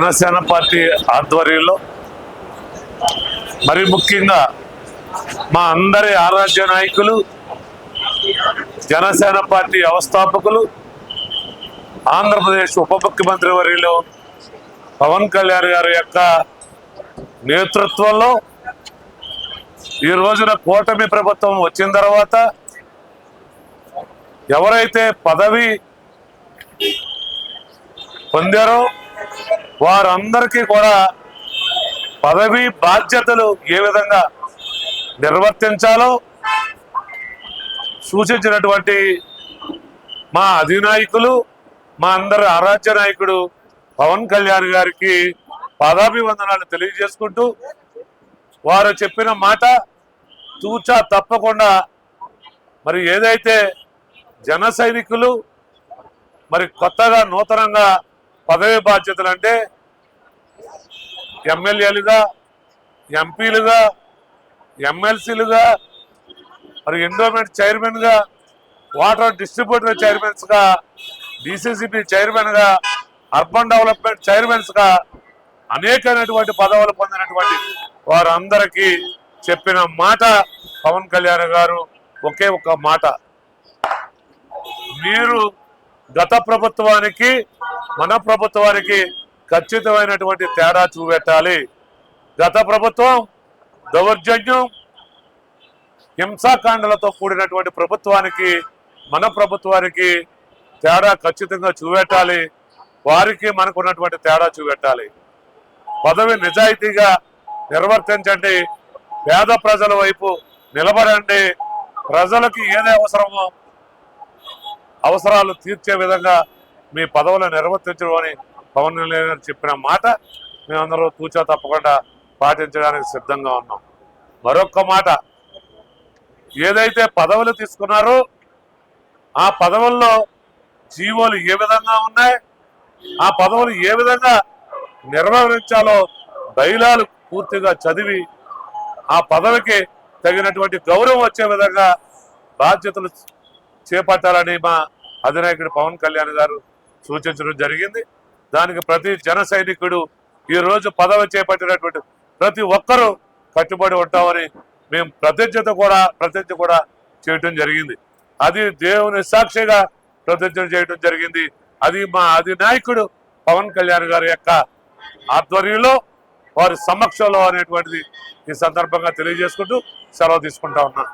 Janasena party ఆధ్వర్యంలో మరి ముఖ్యంగా మా అందరి ఆరాధ్య నాయకులు జనసేన పార్టీ వ్యవస్థాపకులు ఆంధ్రప్రదేశ్ ఉప ముఖ్యమంత్రి వర్యులు పవన్ కళ్యాణ్ గారి యొక్క నేతృత్వంలో ఈ రోజున కూటమి ప్రభుత్వం వచ్చిన తర్వాత ఎవరైతే పదవి పొందారో వారందరికీ కూడా పదవి బాధ్యతలు ఏ విధంగా నిర్వర్తించాలో సూచించినటువంటి మా అధినాయకులు మా అందరి ఆరాధ్య నాయకుడు పవన్ కళ్యాణ్ గారికి పాదాభివందనాలు తెలియజేసుకుంటూ వారు చెప్పిన మాట తూచా తప్పకుండా మరి ఏదైతే జన సైనికులు మరి కొత్తగా నూతనంగా పదవి బాధ్యతలు అంటే ఎమ్మెల్యేలుగా ఎంపీలుగా ఎమ్మెల్సీలుగా మరి ఎండోమెంట్ చైర్మన్గా వాటర్ డిస్ట్రిబ్యూటర్ చైర్మన్స్గా డిసిసిబి చైర్మన్గా అర్బన్ డెవలప్మెంట్ చైర్మన్స్గా అనేకమైనటువంటి పదవులు పొందినటువంటి వారందరికీ చెప్పిన మాట పవన్ కళ్యాణ్ గారు ఒకే ఒక మాట, మీరు గత ప్రభుత్వానికి మన ప్రభుత్వానికి ఖచ్చితమైనటువంటి తేడా చూపెట్టాలి. గత ప్రభుత్వం దౌర్జన్యం హింసాకాండలతో కూడినటువంటి ప్రభుత్వానికి మన ప్రభుత్వానికి తేడా ఖచ్చితంగా చూపెట్టాలి. వారికి మనకున్నటువంటి తేడా చూపెట్టాలి. పదవి నిజాయితీగా నిర్వర్తించండి, పేద ప్రజల వైపు నిలబడండి, ప్రజలకు ఏది అవసరమో అవసరాలు తీర్చే విధంగా మీ పదవులను నిర్వర్తించడం అని పవన్ కళ్యాణ్ గారు చెప్పిన మాట మేమందరూ తూచా తప్పకుండా పాటించడానికి సిద్ధంగా ఉన్నాం. మరొక్క మాట, ఏదైతే పదవులు తీసుకున్నారో ఆ పదవుల్లో జీవోలు ఏ విధంగా ఉన్నాయి, ఆ పదవులు ఏ విధంగా నిర్వహించాలో బైలాలు పూర్తిగా చదివి ఆ పదవికి తగినటువంటి గౌరవం వచ్చే విధంగా బాధ్యతలు చేపట్టాలని మా అధినాయకుడు పవన్ కళ్యాణ్ గారు సూచించడం జరిగింది. దానికి ప్రతి జన సైనికుడు ఈరోజు పదవి చేపట్టినటువంటి ప్రతి ఒక్కరూ కట్టుబడి ఉంటామని మేము ప్రతిజ్ఞ కూడా చేయటం జరిగింది. అది దేవుని సాక్షిగా ప్రతిజ్ఞ చేయడం జరిగింది. అది మా అధినాయకుడు పవన్ కళ్యాణ్ గారి యొక్క ఆధ్వర్యంలో వారి సమక్షంలో అనేటువంటిది ఈ సందర్భంగా తెలియజేసుకుంటూ సెలవు తీసుకుంటా ఉన్నాను.